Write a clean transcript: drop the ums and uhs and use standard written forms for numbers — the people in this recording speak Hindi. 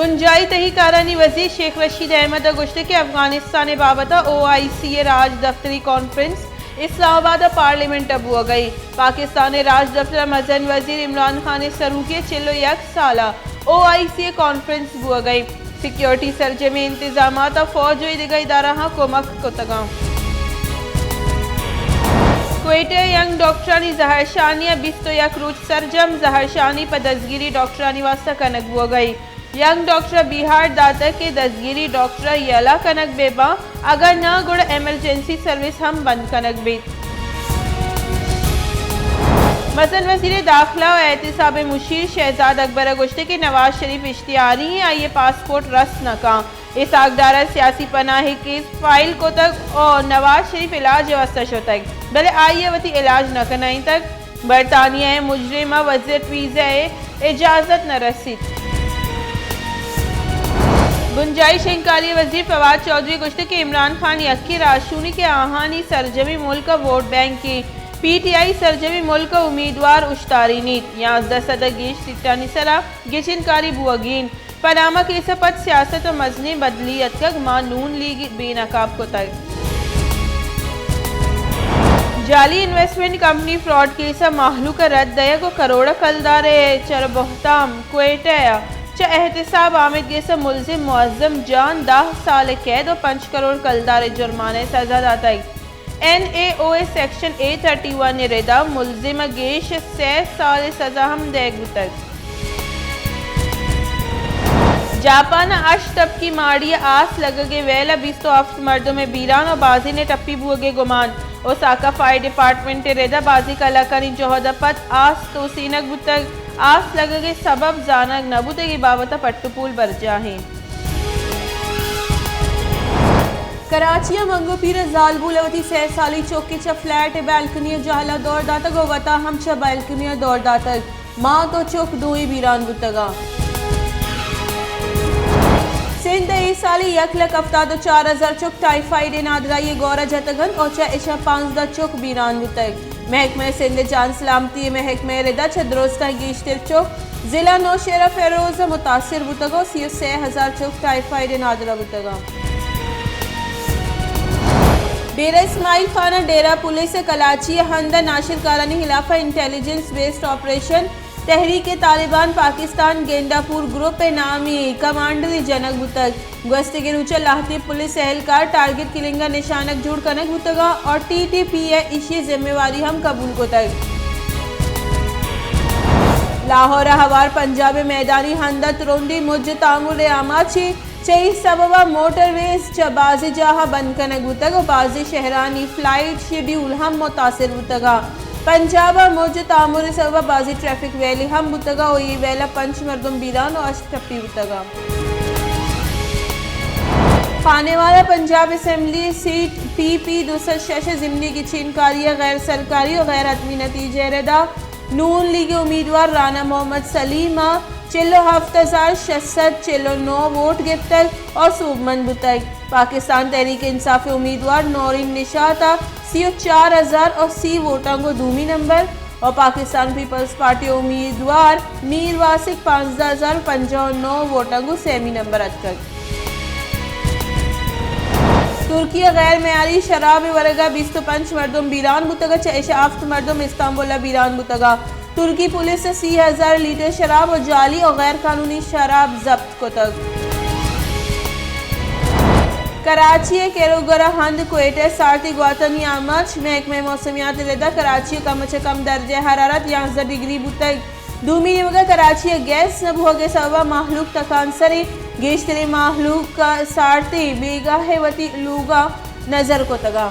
बुंजाई तहीकारानी वजीर शेख रशीद अहमद गुश्त के अफगानिस्तान बाबत OIC राज दफ्तरी कॉन्फ्रेंस इस्लामाबाद पार्लियामेंट अबू गई। पाकिस्तान राज दफ्तर मजन वजीर इमरान खान सरूकी चिल्लो यक साला OIC कॉन्फ्रेंस बुआ गई। सिक्योरिटी सरजमी इंतजाम फौज दिगा इदारा कोमक को तगा क्वेटे यंग डॉक्टरानी जहर शानिया 21 रोज सरजम जहर शानी पर दसगिरी डॉक्टरानी वास्ता कनक बुआ गई। यंग डॉक्टर बिहार दाता के दसगिरी डॉक्टर यला कनक बेबा अगर न गुड़ एमरजेंसी सर्विस हम बंद कनक बे। मसन वजीर दाखिला और एहतिसाब मुशीर शहजाद अकबर गुश्ते के नवाज शरीफ इश्तियारी हैं आइए पासपोर्ट रस न का इस आगदारा सियासी पनाह केस फाइल को तक और नवाज शरीफ इलाज वस्तशो तक भले आइए वती इलाज न कनाई तक बरतानिया मुजरिमा वजर वीज़ा इजाजत न रसीद। बुंजाई शंकारी वजीर फवाद चौधरी गुश्ते के इमरान खान यक्की राशूनी के आहानी सरजमी मुल्क वोट बैंक की PTI सरजमी मुल्क उम्मीदवार उश्तारी नीत 11 सदर गेश सिट्टानी सरा गिचिनकारी बुअगीन पनामा के सपत सियासत और मजनी बदलीत का मानून लीग बेनकाब को तक जाली इन्वेस्टमेंट कंपनी फ्रॉड केस माहलू का रद्द दया को करोड़ कलदारे चरबहताम क्वेटा एहतिसाब आमिद के मुलजिम मुअज्जम जान 10 साल कैद और 5 करोड़ कलदार जुर्माने सजा दाता NAOA सेक्शन A31 रिदा मुलजिम गेश 6 साल सजा हम देग तक जापान अश तब की माड़ी आस लगगे वेला 20 हफ्त मर्दों में बीरान और बाजी ने टप्पी बुगे गुमान ओसाका फायर डिपार्टमेंट रेदा बाजी का लकनी जोहदपत आस तो सीनक बुतक आस लगगे सबब जानक नबूते की बाबत पट्टुपूल बर जाहे। कराचिया मंगो पीर जालबूलवती 6 साली चौकी च फ्लैट बैल्कनी जहला दौड़ दाता गो वता हम च बैल्कनी दौड़ दाता माँ तो चौक दुई बीरान बुतगा सिंध साली 1,74,000 चौक टाइफाइड नादरा ये गौरा जतगन और चा इशा 5 चौक बीरान बुतग महकमा सिंध जान सलामती महकमा रिदा छदरोस्ता गेश्तर चौक जिला नौशेरा फेरोज मुतासिर बुतगो 6,000 चौक टाइफाइड नादरा बुतगा डेरा इस्माइल खाना डेरा पुलिस कराची हंदा नाशिर कारनी खिलाफा intelligence based operation Tehreek Taliban Pakistan Gandapur group नामी कमांडर जनक बुतक गश्त के रुचा लाहती पुलिस एहलकार टारगेट किलिंगा निशानक जुड़ कनक बुतगा और TTPA इसी जिम्मेवारी हम कबूल को तक लाहौर हवार पंजाब मैदानी हंदत रोंदी मुज तामुल आमाची चई सबबा मोटरवेज च बाजी जहा बंद कनक बुतग और बाजी शहरानी फ्लाइट शेड्यूल हम मुतासिर बुतगा पंजाबा मुज तामुल सबबा बाजी ट्रैफिक वैली हम बुतगा और ये वैला पंच मर्दम बीरान और अष्टपी बुतगा खाने वाला पंजाब असेंबली सीट PP 266 जिमनी की छीनकारी गैर सरकारी और गैर हतमी नतीजे रदा नून लीग उम्मीदवार राना मोहम्मद सलीमा 4,60,609 वोट गिफ्तर और सूबमंद बुतक पाकिस्तान तहरीक इंसाफ उम्मीदवार नौरीन निशाता 4,000 और सी वोटां को दूमी नंबर और पाकिस्तान पीपल्स पार्टी उम्मीदवार मीर वासिक 5,059 वोटां को सेमी नंबर अटक तुर्की गैर मैारी शराब वर्गा 25 मर्दम बीरान बुतगा चेशा आफ्त मर्दम इस्तांबुल बीरान बुतगा तुर्की पुलिस 30,000 लीटर शराब और जाली और गैर कानूनी शराब जब्त को तक कराची केरोगरा हंद क्वेटा सारती ग्वातनी आमच महकमे मौसमियात रेदा कराची कम से कम दर्जे हरारत 11 डिग्री बुतक दूमी निमगा कराची गैस नबुगे सबा माहलूक तकानसरी गेश्तरी माहलूक का सारती बेगा है वती लूगा नजर को तगा।